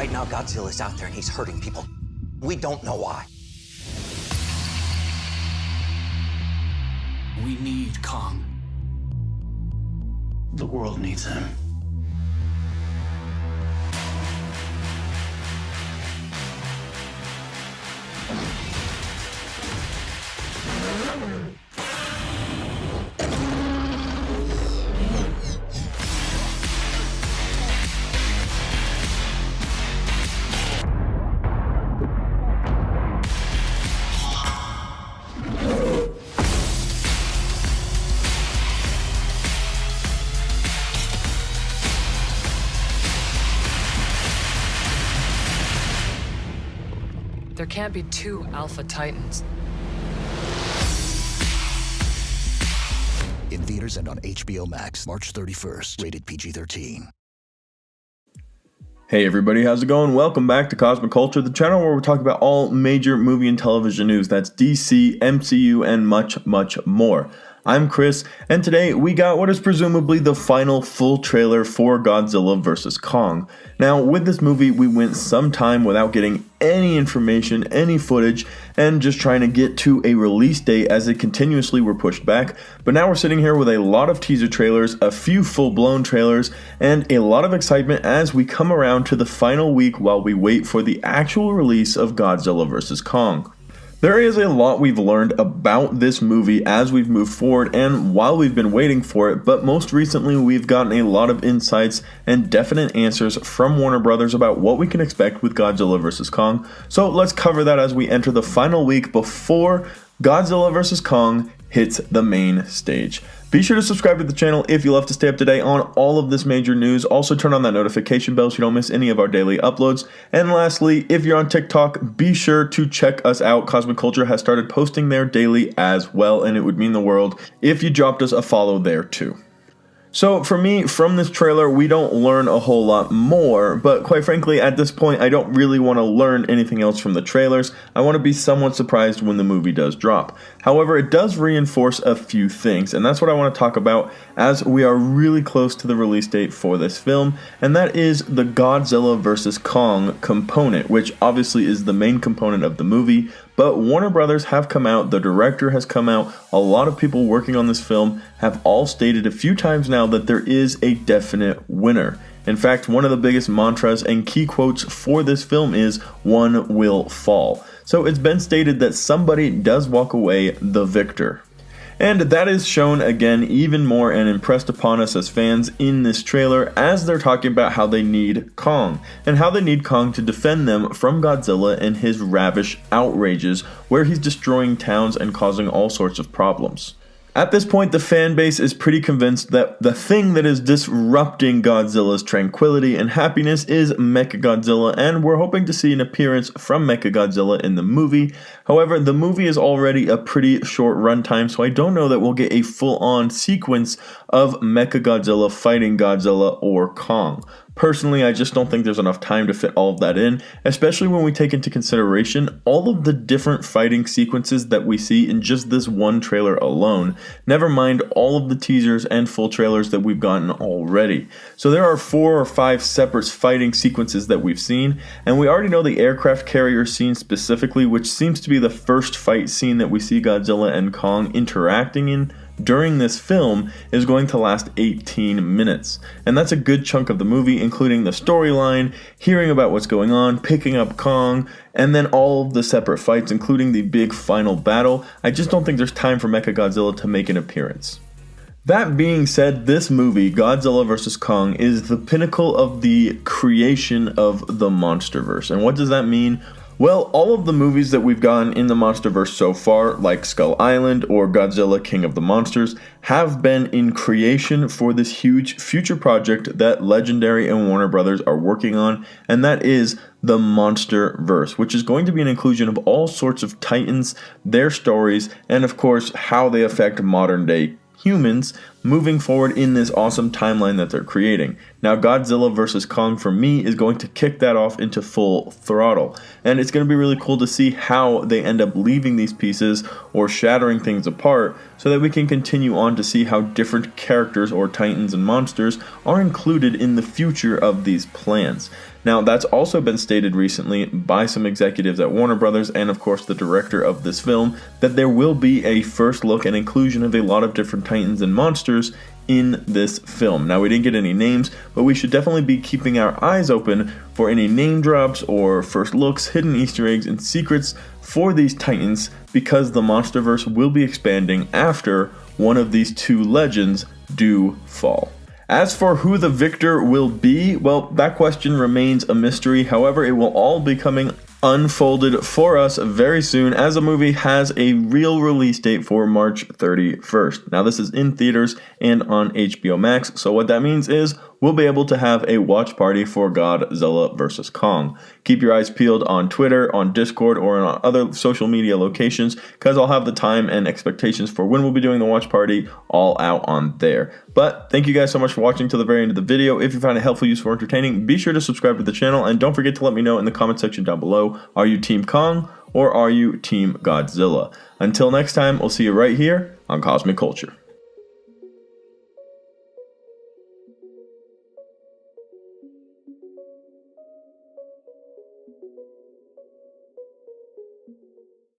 Right now, Godzilla's out there and he's hurting people. We don't know why. We need Kong. The world needs him. There can't be two Alpha Titans. In theaters and on HBO Max, March 31st, rated PG-13. Hey everybody, how's it going? Welcome back to Cosmic Culture, the channel where we talk about all major movie and television news. That's DC, MCU, and much, much more. I'm Chris, and today we got what is presumably the final full trailer for Godzilla vs. Kong. Now, with this movie, we went some time without getting any information, any footage, and just trying to get to a release date as it continuously were pushed back. But now we're sitting here with a lot of teaser trailers, a few full-blown trailers, and a lot of excitement as we come around to the final week while we wait for the actual release of Godzilla vs. Kong. There is a lot we've learned about this movie as we've moved forward and while we've been waiting for it, but most recently we've gotten a lot of insights and definite answers from Warner Brothers about what we can expect with Godzilla vs. Kong. So let's cover that as we enter the final week before Godzilla vs. Kong hits the main stage. Be sure to subscribe to the channel if you love to stay up to date on all of this major news. Also turn on that notification bell so you don't miss any of our daily uploads. And lastly, if you're on TikTok, be sure to check us out. Cosmic Culture has started posting there daily as well, and it would mean the world if you dropped us a follow there too. So for me, from this trailer, we don't learn a whole lot more, but quite frankly, at this point, I don't really want to learn anything else from the trailers. I want to be somewhat surprised when the movie does drop. However, it does reinforce a few things, and that's what I want to talk about as we are really close to the release date for this film, and that is the Godzilla vs. Kong component, which obviously is the main component of the movie. But Warner Brothers have come out, the director has come out, a lot of people working on this film have all stated a few times now that there is a definite winner. In fact, one of the biggest mantras and key quotes for this film is, "One will fall." So it's been stated that somebody does walk away the victor. And that is shown again even more and impressed upon us as fans in this trailer as they're talking about how they need Kong, and how they need Kong to defend them from Godzilla and his ravish outrages where he's destroying towns and causing all sorts of problems. At this point, the fan base is pretty convinced that the thing that is disrupting Godzilla's tranquility and happiness is Mechagodzilla, and we're hoping to see an appearance from Mechagodzilla in the movie. However, the movie is already a pretty short runtime, so I don't know that we'll get a full-on sequence of Mechagodzilla fighting Godzilla or Kong. Personally, I just don't think there's enough time to fit all of that in, especially when we take into consideration all of the different fighting sequences that we see in just this one trailer alone, never mind all of the teasers and full trailers that we've gotten already. So there are 4 or 5 separate fighting sequences that we've seen, and we already know the aircraft carrier scene specifically, which seems to be the first fight scene that we see Godzilla and Kong interacting in during this film, is going to last 18 minutes. And that's a good chunk of the movie, including the storyline, hearing about what's going on, picking up Kong, and then all of the separate fights, including the big final battle. I just don't think there's time for Mechagodzilla to make an appearance. That being said, this movie, Godzilla vs. Kong, is the pinnacle of the creation of the MonsterVerse. And what does that mean? Well, all of the movies that we've gotten in the MonsterVerse so far, like Skull Island or Godzilla King of the Monsters, have been in creation for this huge future project that Legendary and Warner Brothers are working on, and that is the MonsterVerse, which is going to be an inclusion of all sorts of titans, their stories, and of course, how they affect modern day humans, moving forward in this awesome timeline that they're creating. Now, Godzilla vs. Kong for me is going to kick that off into full throttle, and it's going to be really cool to see how they end up leaving these pieces or shattering things apart so that we can continue on to see how different characters or titans and monsters are included in the future of these plans. Now, that's also been stated recently by some executives at Warner Brothers and of course the director of this film that there will be a first look and inclusion of a lot of different titans and monsters in this film. Now, we didn't get any names, but we should definitely be keeping our eyes open for any name drops or first looks, hidden Easter eggs, and secrets for these titans because the MonsterVerse will be expanding after one of these two legends do fall. As for who the victor will be, well, that question remains a mystery. However, it will all be coming unfolded for us very soon, as the movie has a real release date for March 31st. Now, this is in theaters and on HBO Max, so what that means is we'll be able to have a watch party for Godzilla vs. Kong. Keep your eyes peeled on Twitter, on Discord, or on other social media locations, because I'll have the time and expectations for when we'll be doing the watch party all out on there. But thank you guys so much for watching to the very end of the video. If you found it helpful, useful, or entertaining, be sure to subscribe to the channel, and don't forget to let me know in the comment section down below, are you Team Kong or are you Team Godzilla? Until next time, we'll see you right here on Cosmic Culture.